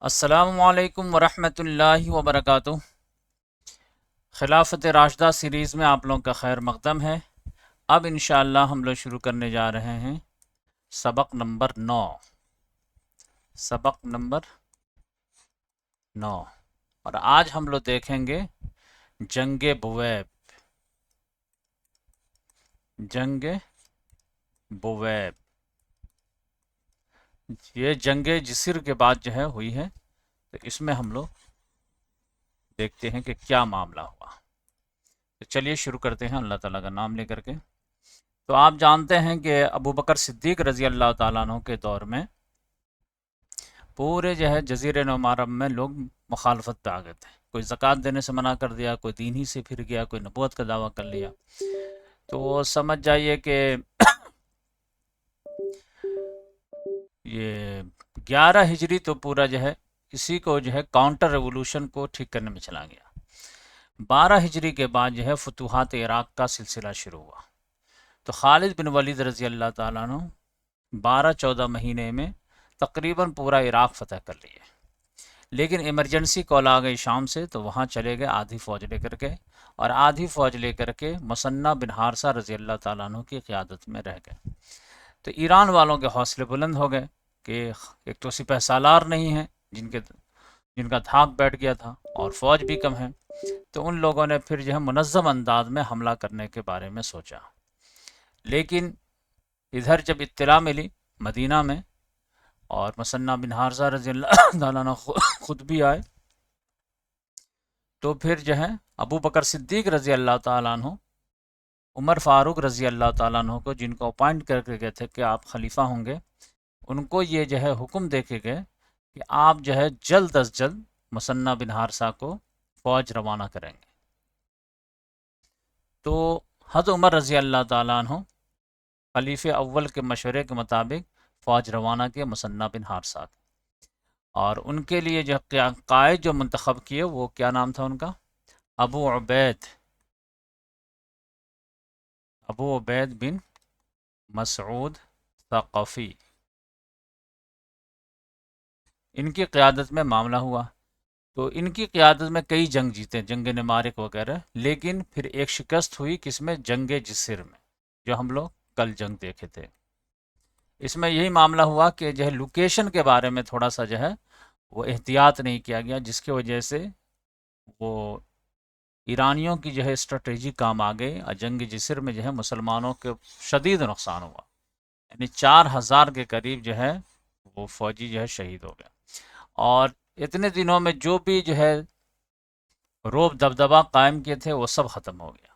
السلام علیکم ورحمۃ اللہ وبرکاتہ۔ خلافت راشدہ سیریز میں آپ لوگوں کا خیر مقدم ہے۔ اب انشاءاللہ ہم لوگ شروع کرنے جا رہے ہیں سبق نمبر 9۔ سبق نمبر 9 اور آج ہم لوگ دیکھیں گے جنگ بویب۔ جنگ بویب یہ جنگ جسر کے بعد جو ہے ہوئی ہے، تو اس میں ہم لوگ دیکھتے ہیں کہ کیا معاملہ ہوا۔ تو چلیے شروع کرتے ہیں اللہ تعالیٰ کا نام لے کر کے۔ تو آپ جانتے ہیں کہ ابو بکر صدیق رضی اللہ تعالیٰ عنہ کے دور میں پورے جو ہے جزیرہ نما عرب میں لوگ مخالفت پہ آ گئے تھے۔ کوئی زکوٰۃ دینے سے منع کر دیا، کوئی دین ہی سے پھر گیا، کوئی نبوت کا دعویٰ کر لیا۔ تو وہ سمجھ جائیے کہ یہ 11 ہجری تو پورا جو ہے اسی کو جو ہے کاؤنٹر ریولوشن کو ٹھیک کرنے میں چلا گیا۔ 12 ہجری کے بعد جو ہے فتوحات عراق کا سلسلہ شروع ہوا۔ تو خالد بن ولید رضی اللہ تعالیٰ عنہ 12-14 مہینے میں تقریباً پورا عراق فتح کر لیے، لیکن ایمرجنسی کال آ گئی شام سے، تو وہاں چلے گئے آدھی فوج لے کر کے، اور آدھی فوج لے کر کے مثنہ بن حارثہ رضی اللہ تعالیٰ عنہ کی قیادت میں رہ گئے۔ تو ایران والوں کے حوصلے بلند ہو گئے کہ ایک تو سپہ سالار نہیں ہیں جن کا دھاک بیٹھ گیا تھا، اور فوج بھی کم ہے۔ تو ان لوگوں نے پھر جو ہے منظم انداز میں حملہ کرنے کے بارے میں سوچا، لیکن ادھر جب اطلاع ملی مدینہ میں، اور مثنہ بن حارثہ رضی اللہ تعالیٰ عنہ خود بھی آئے، تو پھر جو ہے ابو بکر صدیق رضی اللہ تعالیٰ عنہ، عمر فاروق رضی اللہ تعالیٰ عنہ کو جن کو اپوائنٹ کر کے گئے تھے کہ آپ خلیفہ ہوں گے، ان کو یہ جو ہے حکم دے کے گئے کہ آپ جو ہے جلد از جلد مثنہ بن حارثہ کو فوج روانہ کریں گے۔ تو حضرت عمر رضی اللہ تعالیٰ عنہ خلیفہ اول کے مشورے کے مطابق فوج روانہ کے مثنہ بن حارثہ کے، اور ان کے لیے جو قائد جو منتخب کیے وہ کیا نام تھا ان کا؟ ابو عبید بن مسعود ثقفی۔ ان کی قیادت میں معاملہ ہوا۔ تو ان کی قیادت میں کئی جنگ جیتے، جنگ نمارق وغیرہ، لیکن پھر ایک شکست ہوئی کس میں؟ جنگ جسر میں، جو ہم لوگ کل جنگ دیکھے تھے۔ اس میں یہی معاملہ ہوا کہ جو ہے لوکیشن کے بارے میں تھوڑا سا جو ہے وہ احتیاط نہیں کیا گیا، جس کی وجہ سے وہ ایرانیوں کی جو ہے اسٹریٹجی کام آ گئی، اور جنگ جسر میں جو ہے مسلمانوں کے شدید نقصان ہوا، یعنی 4000 کے قریب جو ہے وہ فوجی جو ہے شہید ہو گیا، اور اتنے دنوں میں جو بھی جو ہے روب دبدبہ قائم کیے تھے وہ سب ختم ہو گیا،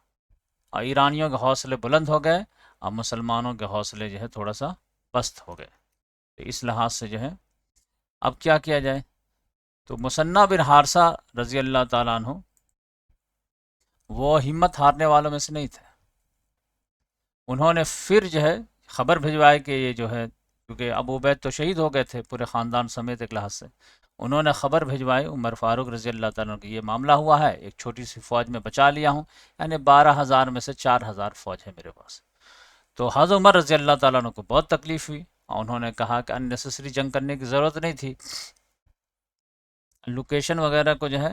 اور ایرانیوں کے حوصلے بلند ہو گئے، اور مسلمانوں کے حوصلے جو ہے تھوڑا سا پست ہو گئے۔ تو اس لحاظ سے جو ہے اب کیا کیا جائے؟ تو مثنہ بن حارثہ رضی اللہ تعالیٰ عنہ وہ ہمت ہارنے والوں میں سے نہیں تھے۔ انہوں نے پھر جو ہے خبر بھجوائی کہ یہ جو ہے، کیونکہ ابو عبید تو شہید ہو گئے تھے پورے خاندان سمیت ایک لحاظ سے، انہوں نے خبر بھجوائی عمر فاروق رضی اللہ تعالیٰ عنہ کہ یہ معاملہ ہوا ہے، ایک چھوٹی سی فوج میں بچا لیا ہوں، یعنی 12,000 میں سے 4,000 فوج ہے میرے پاس۔ تو حضرت عمر رضی اللہ تعالیٰ عنہ کو بہت تکلیف ہوئی، اور انہوں نے کہا کہ اننیسیسری جنگ کرنے کی ضرورت نہیں تھی، لوکیشن وغیرہ کو جو ہے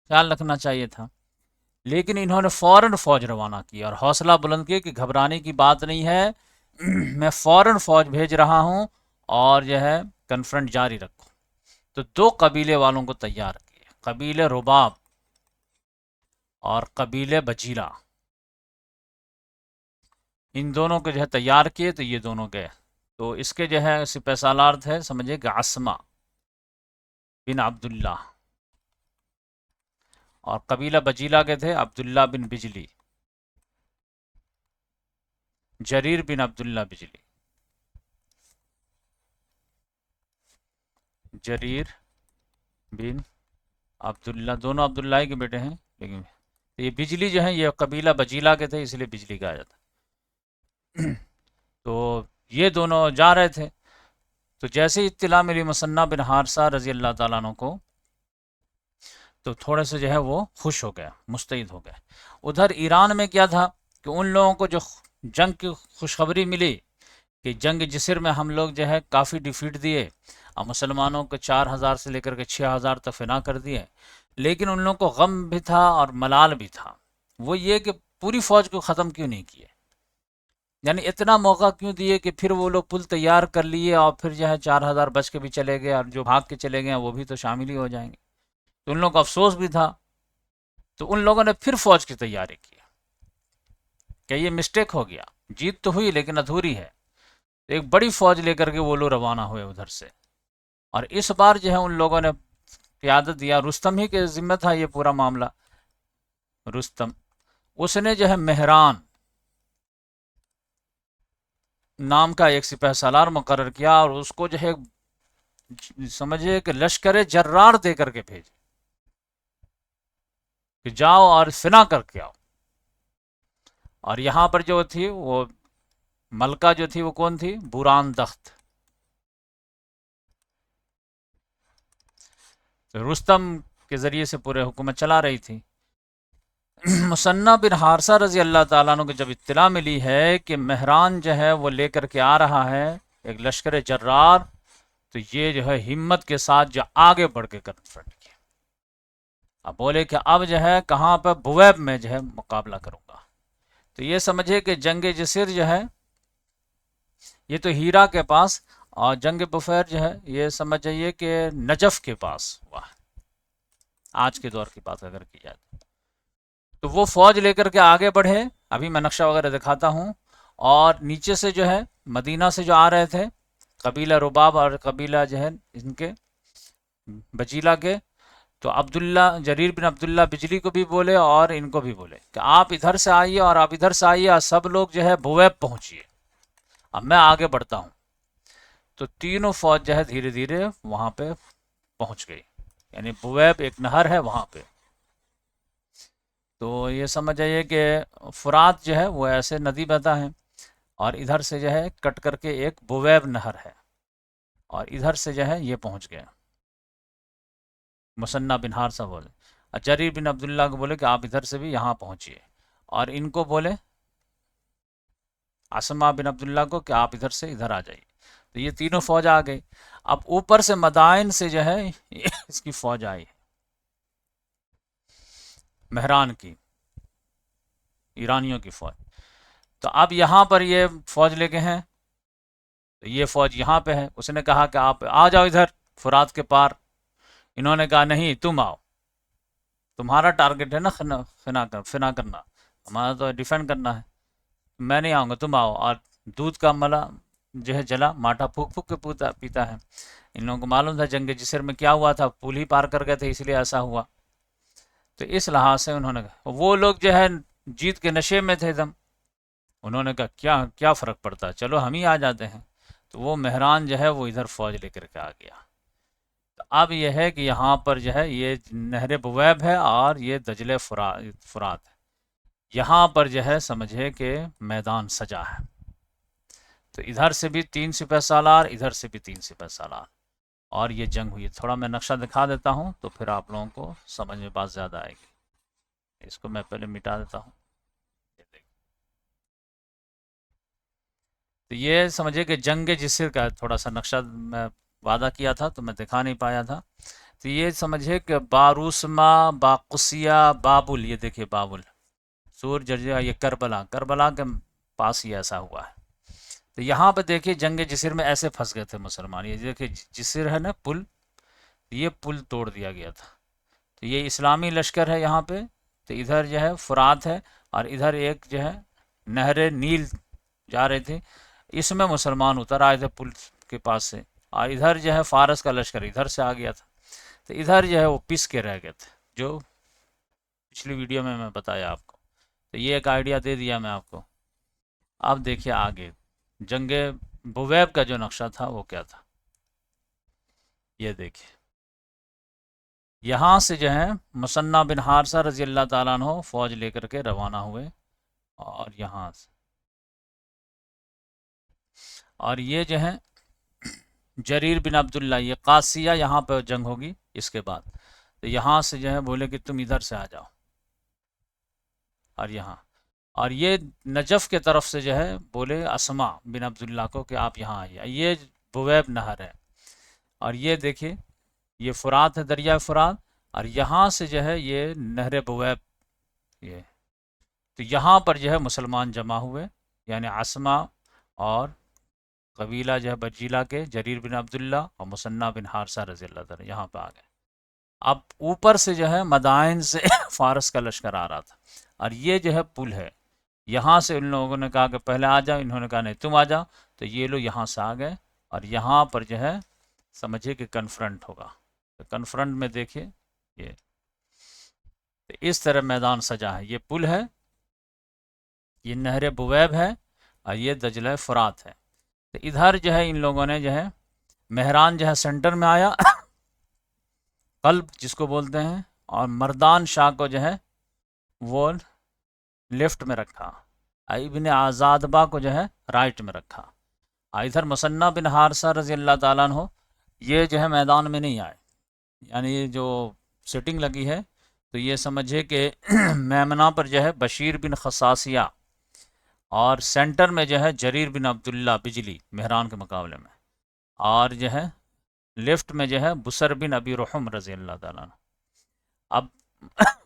خیال رکھنا چاہیے تھا۔ لیکن انہوں نے فوراً فوج روانہ کی اور حوصلہ بلند کیا کہ گھبرانے کی بات نہیں ہے، میں فوراً فوج بھیج رہا ہوں، اور جو ہے کنفرنٹ جاری رکھو۔ تو 2 قبیلے والوں کو تیار کیے، قبیلے رباب اور قبیلے بجیلہ، ان دونوں کو جو ہے تیار کیے، تو یہ دونوں گئے۔ تو اس کے جو ہے سپہ سالار تھے، سمجھے کہ عصمہ بن عبداللہ، اور قبیلہ بجیلہ کے تھے عبداللہ بن بجلی، جریر بن عبداللہ بجلی، جریر بن عبداللہ، دونوں عبداللہ کے بیٹے ہیں، لیکن یہ بجلی جو ہے یہ قبیلہ بجیلہ کے تھے، اس لیے بجلی کہا جاتا ہے۔ تو یہ دونوں جا رہے تھے، تو جیسے اطلاع ملی مثنہ بن حارثہ رضی اللہ تعالیٰ عنہ کو، تو تھوڑے سے جو ہے وہ خوش ہو گیا، مستعد ہو گئے۔ ادھر ایران میں کیا تھا کہ ان لوگوں کو جو جنگ کی خوشخبری ملی کہ جنگ جسر میں ہم لوگ جو ہے کافی ڈیفیٹ دیے، اور مسلمانوں کو 4000 سے لے کر کے 6000 تک فنا کر دیے، لیکن ان لوگوں کو غم بھی تھا اور ملال بھی تھا۔ وہ یہ کہ پوری فوج کو ختم کیوں نہیں کیے، یعنی اتنا موقع کیوں دیے کہ پھر وہ لوگ پل تیار کر لیے اور پھر جو ہے 4000 بچ کے بھی چلے گئے اور جو بھاگ کے چلے گئے وہ بھی تو شامل ہی ہو جائیں گے۔ تو ان لوگوں کو افسوس بھی تھا، تو ان لوگوں نے پھر فوج کی تیاری کی کہ یہ مسٹیک ہو گیا، جیت تو ہوئی لیکن ادھوری ہے۔ ایک بڑی فوج لے کر کے وہ لوگ روانہ ہوئے ادھر سے، اور اس بار جو ہے ان لوگوں نے قیادت دیا، رستم ہی کے ذمہ تھا یہ پورا معاملہ۔ رستم، اس نے جو ہے مہران نام کا ایک سپہ سالار مقرر کیا اور اس کو جو ہے سمجھے کہ لشکر جرار دے کر کے بھیجے کہ جاؤ اور فنا کر کے آؤ۔ اور یہاں پر جو تھی وہ ملکہ جو تھی وہ کون تھی؟ بوران دخت۔ رستم کے ذریعے سے پورے حکومت چلا رہی تھی۔ مثنہ بن حارثہ رضی اللہ تعالیٰ عنہ کو جب اطلاع ملی ہے کہ مہران جو ہے وہ لے کر کے آ رہا ہے ایک لشکر جرار، تو یہ جو ہے ہمت کے ساتھ جو آگے بڑھ کے کنفرنٹ کیا۔ اب بولے کہ اب جو ہے کہاں پہ؟ بویب میں جو ہے مقابلہ کروں گا۔ تو یہ سمجھے کہ جنگ جسر جو ہے یہ تو ہیرا کے پاس، اور جنگ بفیر جو ہے یہ سمجھ جائیے کہ نجف کے پاس ہوا ہے، آج کے دور کی بات اگر کی جائے تو وہ فوج لے کر کے آگے بڑھے۔ ابھی میں نقشہ وغیرہ دکھاتا ہوں۔ اور نیچے سے جو ہے مدینہ سے جو آ رہے تھے قبیلہ رباب اور قبیلہ جو ہے ان کے بجیلہ کے، تو عبداللہ جریر بن عبداللہ بجلی کو بھی بولے اور ان کو بھی بولے کہ آپ ادھر سے آئیے اور آپ ادھر سے آئیے اور سب لوگ جو ہے بویب پہنچیے، اب میں آگے بڑھتا ہوں۔ تو تینوں فوج جو ہے دھیرے دھیرے وہاں پہ پہنچ گئی، یعنی بویب ایک نہر ہے وہاں پہ۔ تو یہ سمجھ جائیے کہ فرات جو ہے وہ ایسے ندی بہتا ہے، اور ادھر سے جو ہے کٹ کر کے ایک بویب نہر ہے، اور ادھر سے جو ہے یہ پہنچ گئے۔ مثنہ بن حارثہ بولے، اور جریر بن عبداللہ کو بولے کہ آپ ادھر سے بھی یہاں پہنچیے، اور ان کو بولے عاصمہ بن عبداللہ کو کہ آپ ادھر سے ادھر آ جائیے۔ تو یہ تینوں فوج آ گئی۔ اب اوپر سے مدائن سے جو ہے اس کی فوج آئی، مہران کی، ایرانیوں کی فوج۔ تو اب یہاں پر یہ فوج لے کے ہیں، تو یہ فوج یہاں پہ ہے۔ اس نے کہا کہ آپ آ جاؤ ادھر فرات کے پار۔ انہوں نے کہا نہیں، تم آؤ، تمہارا ٹارگٹ ہے نا فنا کرنا، ہمارا تو ڈیفینڈ کرنا ہے، میں نہیں آؤں گا، تم آؤ۔ اور دودھ کا ملا جو ہے جلا، ماٹھا پھونک پھونک کے پیتا ہے۔ ان لوگوں کو معلوم تھا جنگ جسر میں کیا ہوا تھا، پل ہی پار کر گئے تھے، اس لیے ایسا ہوا۔ تو اس لحاظ سے انہوں نے کہا، وہ لوگ جو ہے جیت کے نشے میں تھے دم، انہوں نے کہا کیا فرق پڑتا ہے، چلو ہم ہی آ جاتے ہیں۔ تو وہ مہران جو ہے وہ ادھر فوج لے کر کے آ گیا۔ تو اب یہ ہے کہ یہاں پر جو ہے یہ نہر بویب ہے اور یہ دجلے فرات ہے، یہاں پر جو ہے سمجھے کہ میدان سجا ہے۔ تو ادھر سے بھی 3 سپہ سالار، ادھر سے بھی 3 سپہ سالار، اور یہ جنگ ہوئی۔ تھوڑا میں نقشہ دکھا دیتا ہوں تو پھر آپ لوگوں کو سمجھ میں بات زیادہ آئے گی۔ اس کو میں پہلے مٹا دیتا ہوں۔ تو یہ سمجھے کہ جنگ جسر کا تھوڑا سا نقشہ میں وعدہ کیا تھا تو میں دکھا نہیں پایا تھا۔ تو یہ سمجھے کہ باروسما، باقسیہ، بابل، یہ دیکھیے بابل، سور جرجیا، یہ کربلا کے پاس ہی ایسا ہوا ہے۔ تو یہاں پہ دیکھیے جنگ جسر میں ایسے پھنس گئے تھے مسلمان۔ یہ دیکھیے جسر ہے نا پل، یہ پل توڑ دیا گیا تھا۔ تو یہ اسلامی لشکر ہے یہاں پہ، تو ادھر جو ہے فرات ہے اور ادھر ایک جو ہے نہر نیل جا رہے تھے، اس میں مسلمان اتر آئے تھے پل کے پاس سے، اور ادھر جو ہے فارس کا لشکر ادھر سے آ گیا تھا۔ تو ادھر جو ہے وہ پس کے رہ گئے تھے، جو پچھلی ویڈیو میں بتایا آپ کو۔ تو یہ ایک آئیڈیا دے دیا میں آپ کو۔ اب دیکھیے آگے جنگ بویب کا جو نقشہ تھا وہ کیا تھا، یہ دیکھیے یہاں سے جو ہے مثنہ بن حارثہ رضی اللہ تعالیٰ عنہ فوج لے کر کے روانہ ہوئے، اور یہاں سے، اور یہ جو ہے جریر بن عبداللہ، یہ قاسیہ یہاں پہ جنگ ہوگی اس کے بعد۔ تو یہاں سے جو ہے بولے کہ تم ادھر سے آ جاؤ، اور یہاں، اور یہ نجف کے طرف سے جو ہے بولے اسما بن عبداللہ کو کہ آپ یہاں آئیے، یہ بویب نہر ہے، اور یہ دیکھیے یہ فرات ہے، دریا فرات، اور یہاں سے جو ہے یہ نہر بویب، یہ تو یہاں پر جو ہے مسلمان جمع ہوئے، یعنی عصمہ اور قبیلہ جو ہے بجیلہ کے جریر بن عبداللہ اور مثنہ بن حارثہ رضی اللہ تعالیٰ یہاں پہ آ گئے۔ اب اوپر سے جو ہے مدائن سے فارس کا لشکر آ رہا تھا، اور یہ جو ہے پل ہے، یہاں سے ان لوگوں نے کہا کہ پہلے آ جاؤ، انہوں نے کہا نہیں تم آ جاؤ، تو یہ لوگ یہاں سے آ گئے، اور یہاں پر جو ہے سمجھے کہ کنفرنٹ ہوگا، تو کنفرنٹ میں دیکھیے یہ تو اس طرح میدان سجا ہے، یہ پل ہے، یہ نہر بویب ہے، اور یہ دجلہ فرات ہے۔ تو ادھر جو ہے ان لوگوں نے جو ہے مہران جو ہے سینٹر میں آیا، قلب جس کو بولتے ہیں، اور مردان شاہ کو جو ہے وہ لیفٹ میں رکھا، ابن آزادبہ کو جو ہے رائٹ میں رکھا، اور ادھر مثنہ بن حارثہ رضی اللہ تعالیٰ عنہ یہ جو ہے میدان میں نہیں آئے، یعنی یہ جو سیٹنگ لگی ہے تو یہ سمجھے کہ میمنہ پر جو ہے بشیر بن خصاصیہ، اور سینٹر میں جو ہے جریر بن عبداللہ بجلی مہران کے مقابلے میں، اور جو ہے لیفٹ میں جو ہے بسر بن ابی رحم رضی اللہ تعالیٰ عنہ۔ اب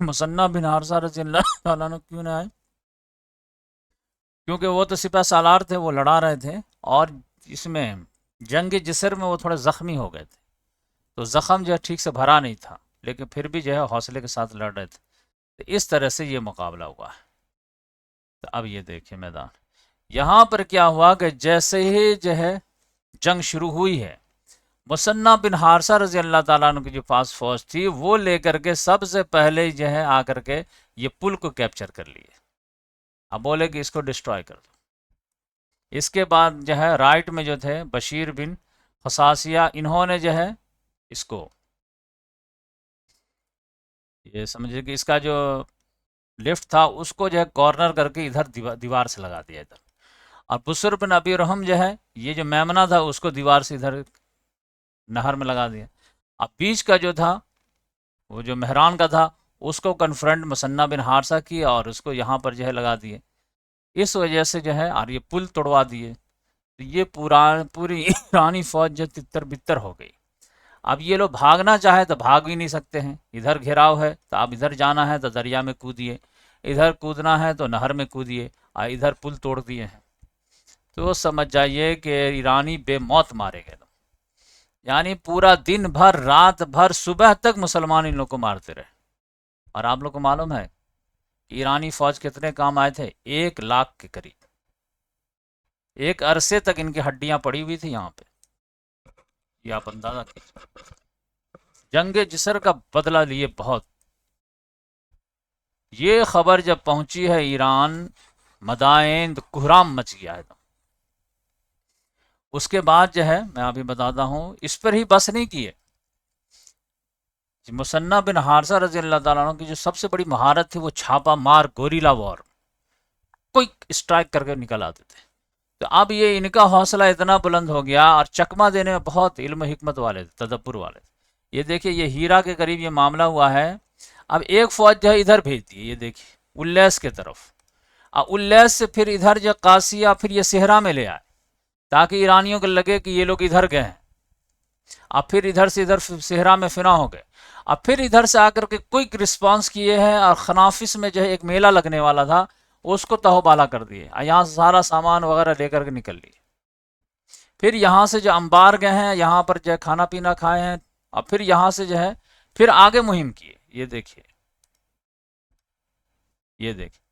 مثنہ بن حارثہ رضی اللہ تعالیٰ عنہ کیوں نہ آئے؟ کیونکہ وہ تو سپہ سالار تھے، وہ لڑا رہے تھے، اور اس میں جنگ جسر میں وہ تھوڑے زخمی ہو گئے تھے، تو زخم جو ہے ٹھیک سے بھرا نہیں تھا، لیکن پھر بھی جو ہے حوصلے کے ساتھ لڑ رہے تھے، تو اس طرح سے یہ مقابلہ ہوا ہے۔ تو اب یہ دیکھیں میدان، یہاں پر کیا ہوا کہ جیسے ہی جو ہے جنگ شروع ہوئی ہے، مثنہ بن حارثہ رضی اللہ تعالیٰ عنہ کی جو پاس فوج تھی وہ لے کر کے سب سے پہلے جو ہے آ کر کے یہ پل کو کیپچر کر لیے، اب بولے کہ اس کو ڈسٹرائے کر دو۔ اس کے بعد جو ہے رائٹ میں جو تھے بشیر بن خصاصیہ، انہوں نے جو ہے اس کو یہ سمجھے کہ اس کا جو لیفٹ تھا اس کو جو ہے کارنر کر کے ادھر دیوار سے لگا دیا ادھر، اور بسر بن ابی رحم جو ہے یہ جو میمنہ تھا اس کو دیوار سے ادھر نہر میں لگا دیا، اب بیچ کا جو تھا وہ جو مہران کا تھا اس کو کنفرنٹ مثنہ بن حارثہ کی، اور اس کو یہاں پر جو ہے لگا دیے، اس وجہ سے جو ہے اور یہ پل توڑوا دیے، تو یہ پوری ایرانی فوج جو تتر بتر ہو گئی۔ اب یہ لوگ بھاگنا چاہے تو بھاگ بھی نہیں سکتے ہیں، ادھر گھیراؤ ہے تو اب ادھر جانا ہے تو دریا میں کودیے، ادھر کودنا ہے تو نہر میں کودیے، اور ادھر پل توڑ دیے ہیں، تو سمجھ جائیے کہ ایرانی بے موت مارے گئے، یعنی پورا دن بھر رات بھر صبح تک مسلمان ان لوگ کو مارتے رہے۔ اور آپ لوگ کو معلوم ہے ایرانی فوج کتنے کام آئے تھے؟ 1,00,000 کے قریب، ایک عرصے تک ان کی ہڈیاں پڑی ہوئی تھی یہاں پہ، یہ آپ اندازہ کیجیے، جنگ جسر کا بدلہ لیے بہت۔ یہ خبر جب پہنچی ہے ایران مدائن تو کوہرام مچ گیا ہے، اس کے بعد جو ہے میں ابھی بتاتا ہوں، اس پر ہی بس نہیں کیے، مثنہ بن حارثہ رضی اللہ تعالیٰ عنہ کی جو سب سے بڑی مہارت تھی وہ چھاپا مار گوریلا وار، کوئی اسٹرائک کر کے نکل آتے تھے، تو اب یہ ان کا حوصلہ اتنا بلند ہو گیا، اور چکمہ دینے میں بہت علم و حکمت والے تھے، تدبر والے تھے۔ یہ دیکھیے یہ ہیرا کے قریب یہ معاملہ ہوا ہے، اب ایک فوج جو ہے ادھر بھیج دی ہے، یہ دیکھیے الیس کے طرف، اور الیس سے پھر ادھر جو قاسیہ پھر یہ صحرا میں لے آئے، تاکہ ایرانیوں کو لگے کہ یہ لوگ ادھر گئے ہیں، اب پھر ادھر سے ادھر صحرا میں فنا ہو گئے، اب پھر ادھر سے آ کر کے کوئک رسپانس کیے ہیں، اور خنافس میں جو ہے ایک میلہ لگنے والا تھا اس کو تہو بالا کر دیے، یہاں سے سارا سامان وغیرہ لے کر کے نکل لیے، پھر یہاں سے جو انبار گئے ہیں یہاں پر جو ہے کھانا پینا کھائے ہیں، اور پھر یہاں سے جو ہے پھر آگے مہم کیے، یہ دیکھیے یہ دیکھیے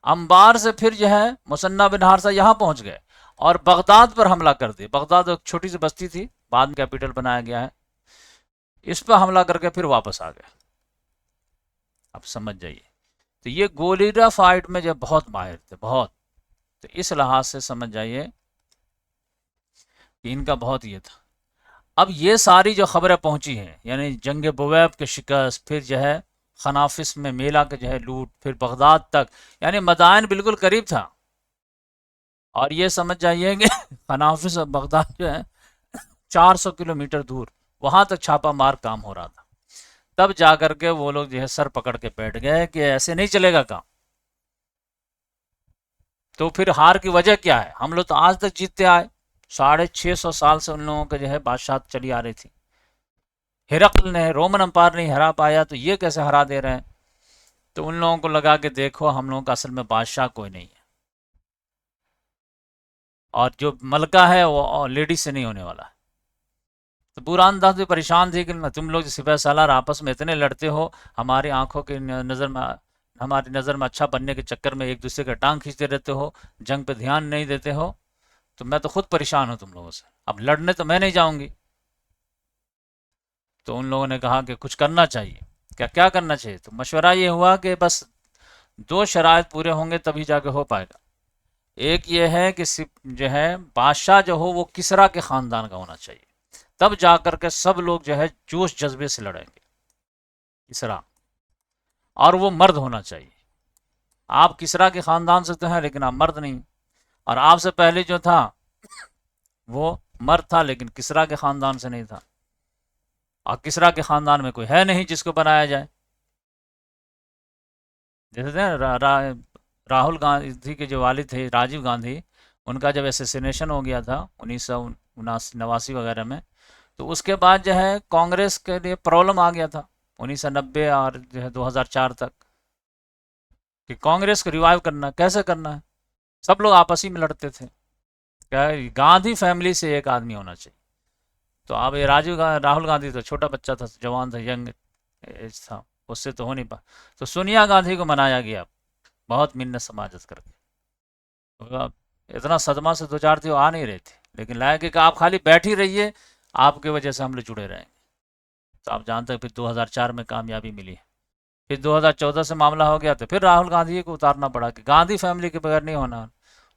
انبار سے پھر جو ہے مثنہ بن حارثہ یہاں پہنچ گئے، اور بغداد پر حملہ کر دی، بغداد ایک چھوٹی سی بستی تھی بعد میں کیپٹل بنایا گیا ہے، اس پہ حملہ کر کے پھر واپس آ گئے۔ اب سمجھ جائیے، تو یہ گولیرا فائٹ میں جو بہت ماہر تھے بہت، تو اس لحاظ سے سمجھ جائیے کہ ان کا بہت یہ تھا۔ اب یہ ساری جو خبریں پہنچی ہیں، یعنی جنگ بویب کے شکست، پھر جو ہے خنافس میں میلہ کے جو ہے لوٹ، پھر بغداد تک، یعنی مدائن بالکل قریب تھا، اور یہ سمجھ جائیے کہ خنافس اور بغداد جو ہے 400 کلومیٹر دور، وہاں تک چھاپا مار کام ہو رہا تھا، تب جا کر کے وہ لوگ جو ہے سر پکڑ کے بیٹھ گئے کہ ایسے نہیں چلے گا کام۔ تو پھر ہار کی وجہ کیا ہے؟ ہم لوگ تو آج تک جیتتے آئے، 650 سال سے ان لوگوں کے جو ہے بادشاہت چلی آ رہی تھی، ہرقل نے رومن امپائر نہیں ہرا پایا تو یہ کیسے ہرا دے رہے ہیں؟ تو ان لوگوں کو لگا کہ دیکھو ہم لوگوں کا اصل میں بادشاہ کوئی نہیں ہے، اور جو ملکہ ہے وہ لیڈی سے نہیں ہونے والا ہے۔ تو پورا انداز بھی پریشان تھی کہ تم لوگ سپہ سالار آپس میں اتنے لڑتے ہو، ہماری آنکھوں کی نظر میں، ہماری نظر میں اچھا بننے کے چکر میں ایک دوسرے کا ٹانگ کھینچتے رہتے ہو، جنگ پہ دھیان نہیں دیتے ہو، تو میں تو خود پریشان ہوں تم لوگوں سے، اب لڑنے تو میں نہیں جاؤں گی۔ تو ان لوگوں نے کہا کہ کچھ کرنا چاہیے، کیا کرنا چاہیے؟ تو مشورہ یہ ہوا کہ بس دو شرائط پورے ہوں گے تبھی جا کے ہو پائے گا۔ ایک یہ ہے کہ جو ہے بادشاہ جو ہو وہ کسریٰ کے خاندان کا ہونا چاہیے، تب جا کر کے سب لوگ جو ہے جوش جذبے سے لڑیں گے، کسریٰ، اور وہ مرد ہونا چاہیے۔ آپ کسریٰ کے خاندان سے تو ہیں لیکن آپ مرد نہیں، اور آپ سے پہلے جو تھا وہ مرد تھا لیکن کسریٰ کے خاندان سے نہیں تھا، اور کسریٰ کے خاندان میں کوئی ہے نہیں جس کو بنایا جائے۔ جیسے راہل گاندھی کے جو والد تھے راجیو گاندھی، ان کا جب اسیسینیشن ہو گیا تھا 1989 وغیرہ میں، تو اس کے بعد جو ہے کانگریس کے لیے پرابلم آ گیا تھا 1990 اور جو ہے 2004 تک، کہ کانگریس کو ریوائیو کرنا کیسے کرنا ہے، سب لوگ آپسی میں لڑتے تھے، کیا گاندھی فیملی سے ایک آدمی ہونا چاہیے۔ تو اب یہ راہل گاندھی تو چھوٹا بچہ تھا، جوان تھا، ینگ ایج تھا، اس سے تو ہو نہیں پا، تو سونیا گاندھی کو منایا گیا بہت منت سماجت کر کے، اتنا صدمہ سے دو چار تھی وہ آ نہیں رہے تھے، لیکن لایا کہ آپ خالی بیٹھ ہی رہیے، آپ کی وجہ سے ہم لوگ جڑے رہیں گے۔ تو آپ جانتے ہیں پھر 2004 میں کامیابی ملی، پھر 2014 سے معاملہ ہو گیا تو پھر راہل گاندھی کو اتارنا پڑا کہ گاندھی فیملی کے بغیر نہیں ہونا،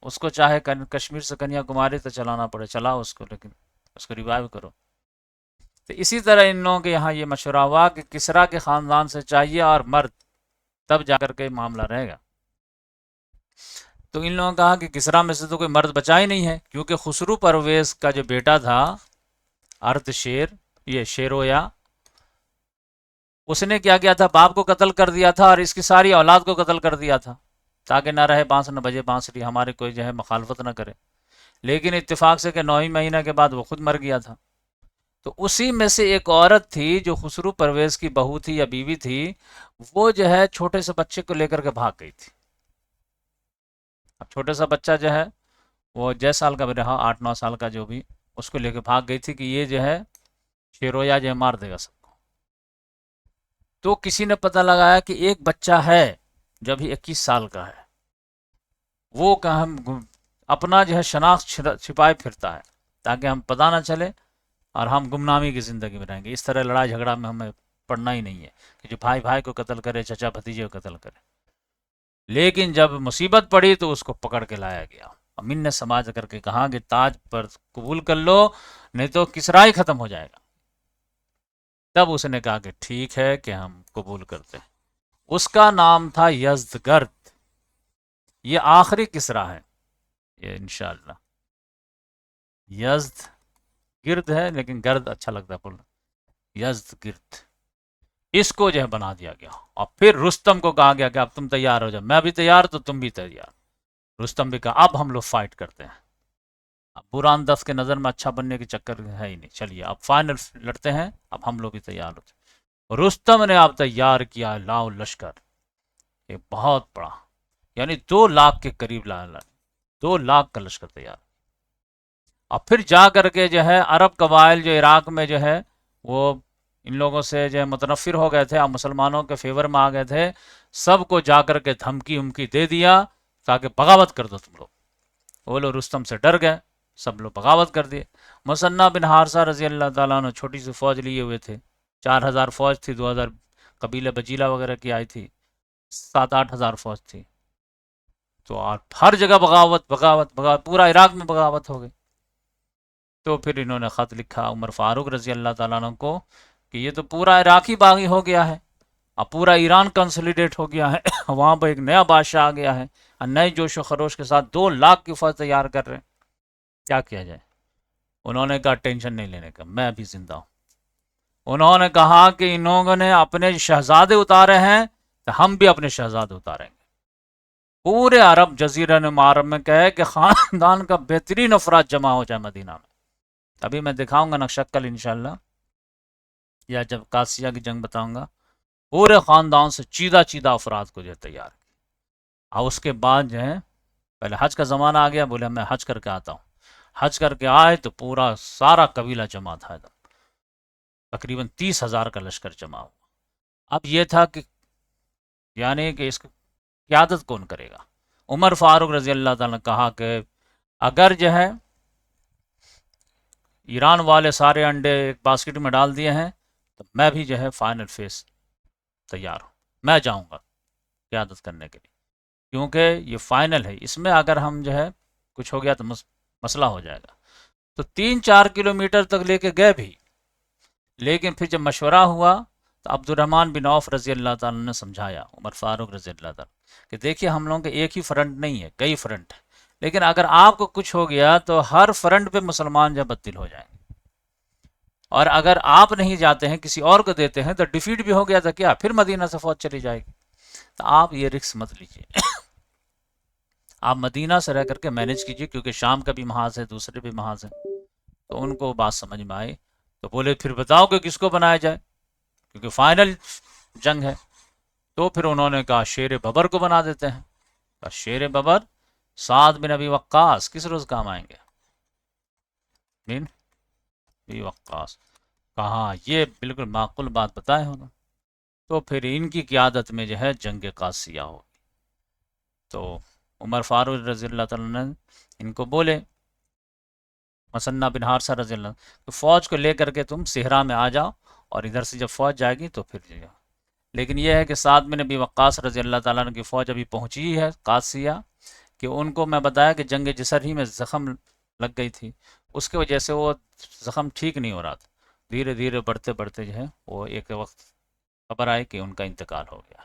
اس کو چاہے کشمیر سے کنیا کماری تو چلانا پڑے، چلاؤ اس کو، لیکن اس کو ریوائیو کرو۔ تو اسی طرح ان لوگوں کے یہاں یہ مشورہ ہوا کہ کسریٰ کے خاندان سے چاہیے اور مرد، تب جا کر کے معاملہ رہے گا۔ تو ان لوگوں نے کہا کہ کسریٰ میں سے تو کوئی مرد بچا ہی نہیں ہے، کیونکہ خسرو پرویز کا جو بیٹا تھا ارد شیر، یہ شیرویا، اس نے کیا کیا تھا، باپ کو قتل کر دیا تھا اور اس کی ساری اولاد کو قتل کر دیا تھا، تاکہ نہ رہے بانس نہ بجے بانسری، ہمارے کوئی جو ہے مخالفت نہ کرے۔ لیکن اتفاق سے کہ 9 مہینہ کے بعد وہ خود مر گیا تھا۔ تو اسی میں سے ایک عورت تھی جو خسرو پرویز کی بہو تھی یا بیوی تھی، وہ جو ہے چھوٹے سے بچے کو لے کر کے بھاگ گئی تھی۔ اب چھوٹے سا بچہ جو ہے وہ 10 سال کا بھی رہا، 8-9 سال کا جو بھی، اس کو لے کے بھاگ گئی تھی کہ یہ جو ہے شیرویا جو ہے مار دے گا سب کو۔ تو کسی نے پتہ لگایا کہ ایک بچہ ہے جو ابھی 21 سال کا ہے، وہ اپنا جو ہے شناخت چھپائے پھرتا ہے تاکہ ہم پتہ نہ چلے اور ہم گمنامی کی زندگی میں رہیں گے۔ اس طرح لڑائی جھگڑا میں ہمیں پڑنا ہی نہیں ہے کہ جو بھائی بھائی کو قتل کرے، چچا بھتیجے کو قتل کرے۔ لیکن جب مصیبت پڑی تو اس کو پکڑ کے لایا گیا، امین نے سماج کر کے کہا کہ تاج پر قبول کر لو نہیں تو کسریٰ ہی ختم ہو جائے گا۔ تب اس نے کہا کہ ٹھیک ہے کہ ہم قبول کرتے ہیں۔ اس کا نام تھا یزدگرد، یہ آخری کسریٰ ہے یہ انشاءاللہ، یزد گرد ہے لیکن گرد اچھا لگتا ہے بولنا، یزدگرد، اس کو جو ہے بنا دیا گیا۔ اور پھر رستم کو کہا گیا کہ اب تم تیار ہو جاؤ، میں بھی تیار تو تم بھی تیار۔ رستم بھی کہا اب ہم لوگ فائٹ کرتے ہیں، اب بران دست کے نظر میں اچھا بننے کے چکر ہے ہی نہیں، چلیے اب فائنل لڑتے ہیں، اب ہم لوگ بھی تیار ہوتے ہیں۔ رستم نے اب تیار کیا لاؤ لشکر، ایک بہت بڑا، یعنی 2 لاکھ کے قریب 2 لاکھ کا لشکر تیار۔ اور پھر جا کر کے جو ہے عرب قبائل جو عراق میں جو ہے وہ ان لوگوں سے جو ہے متنفر ہو گئے تھے اور مسلمانوں کے فیور میں آ گئے تھے، سب کو جا کر کے دھمکی امکی دے دیا تاکہ بغاوت کر دو تم لوگ۔ وہ لوگ رستم سے ڈر گئے، سب لوگ بغاوت کر دیے۔ مثنہ بن حارثہ رضی اللہ تعالیٰ عنہ چھوٹی سی فوج لیے ہوئے تھے، 4000 فوج تھی، 2000 قبیلہ بجیلہ وغیرہ کی آئی تھی، 7-8 ہزار فوج تھی۔ تو ہر جگہ بغاوت بغاوت بغاوت، پورا عراق میں بغاوت ہو گئی۔ تو پھر انہوں نے خط لکھا عمر فاروق رضی اللہ تعالیٰ عنہ کو کہ یہ تو پورا عراق ہی باغی ہو گیا ہے، اب پورا ایران کنسولیڈیٹ ہو گیا ہے، وہاں پہ ایک نیا بادشاہ آ گیا ہے اور نئے جوش و خروش کے ساتھ 2 لاکھ کی فوج تیار کر رہے ہیں، کیا کیا جائے؟ انہوں نے کہا ٹینشن نہیں لینے کا، میں بھی زندہ ہوں۔ انہوں نے کہا کہ ان لوگوں نے اپنے شہزادے اتارے ہیں تو ہم بھی اپنے شہزادے اتاریں گے۔ پورے عرب جزیرہ معرب میں کہے کہ خاندان کا بہترین افراد جمع ہو جائے مدینہ میں۔ ابھی میں دکھاؤں گا نقشہ کل انشاءاللہ، یا جب قاسیہ کی جنگ بتاؤں گا، پورے خاندان سے چیدہ چیدہ افراد کو جو ہے تیار کیا، اور اس کے بعد جو ہے پہلے حج کا زمانہ آ گیا، بولے میں حج کر کے آتا ہوں، حج کر کے آئے تو پورا سارا قبیلہ جمع تھا ایک دم، تقریباً 30,000 کا لشکر جمع ہوا۔ اب یہ تھا کہ یعنی کہ اس کی قیادت کون کرے گا؟ عمر فاروق رضی اللہ تعالیٰ نے کہا کہ اگر جو ہے ایران والے سارے انڈے ایک باسکٹ میں ڈال دیے ہیں تو میں بھی جو ہے فائنل فیس تیار ہوں، میں جاؤں گا قیادت کرنے کے لیے، کیونکہ یہ فائنل ہے، اس میں اگر ہم جو ہے کچھ ہو گیا تو مسئلہ ہو جائے گا۔ تو 3-4 کلومیٹر تک لے کے گئے بھی، لیکن پھر جب مشورہ ہوا تو عبد الرحمن بن عوف رضی اللہ تعالیٰ نے سمجھایا عمر فاروق رضی اللہ تعالیٰ کہ دیکھیے ہم لوگوں کے ایک ہی فرنٹ نہیں ہے، کئی فرنٹ ہے، لیکن اگر آپ کو کچھ ہو گیا تو ہر فرنٹ پہ مسلمان جب بدل ہو جائیں گے، اور اگر آپ نہیں جاتے ہیں کسی اور کو دیتے ہیں تو ڈیفیٹ بھی ہو گیا تو کیا پھر مدینہ سے فوج چلی جائے گی، تو آپ یہ رسک مت لیجیے، آپ مدینہ سے رہ کر کے مینج کیجیے، کیونکہ شام کا بھی محاذ ہے، دوسرے بھی محاذ ہے۔ تو ان کو بات سمجھ میں آئی، تو بولے پھر بتاؤ کہ کس کو بنایا جائے، کیونکہ فائنل جنگ ہے۔ تو پھر انہوں نے کہا شیر ببر کو بنا دیتے ہیں۔ کہا شیر ببر، سعد بن ابی وقاص کس روز کام آئیں گے؟ بن ابی وقاص، کہا یہ بالکل معقول بات بتائے انہوں۔ تو پھر ان کی قیادت میں جو ہے جنگ قادسیہ ہو، تو عمر فاروق رضی اللہ تعالیٰ نے ان کو بولے، مسنہ بن حارثہ رضی اللہ تو فوج کو لے کر کے تم صحرا میں آ جاؤ، اور ادھر سے جب فوج جائے گی تو پھر جاؤ۔ لیکن یہ ہے کہ سعد بن ابی وقاص رضی اللہ تعالیٰ عنہ کی فوج ابھی پہنچی ہی ہے قادسیہ، کہ ان کو میں بتایا کہ جنگ جسر ہی میں زخم لگ گئی تھی، اس کی وجہ سے وہ زخم ٹھیک نہیں ہو رہا تھا، دھیرے دھیرے بڑھتے بڑھتے جو ہے وہ ایک وقت خبر آئی کہ ان کا انتقال ہو گیا،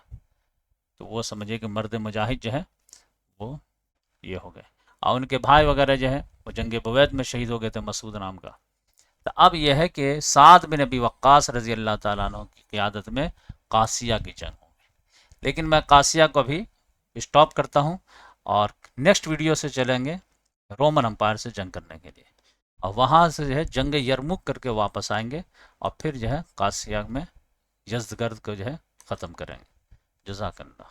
تو وہ سمجھے کہ مرد مجاہد جو ہے وہ یہ ہو گئے، اور ان کے بھائی وغیرہ جو ہے وہ جنگ بوید میں شہید ہو گئے تھے، مسعود نام کا۔ تو اب یہ ہے کہ سعد بن ابی وقاص رضی اللہ تعالیٰ عنہ کی قیادت میں قادسیہ کی جنگ ہوگی، لیکن میں قادسیہ کو بھی اسٹاپ کرتا ہوں، اور نیکسٹ ویڈیو سے چلیں گے رومن امپائر سے جنگ کرنے کے لیے، اور وہاں سے جو ہے جنگ یرمک کر کے واپس آئیں گے، اور پھر جو ہے قادسیہ میں یزدگرد کو جو ہے ختم کریں گے۔ جزاک اللہ۔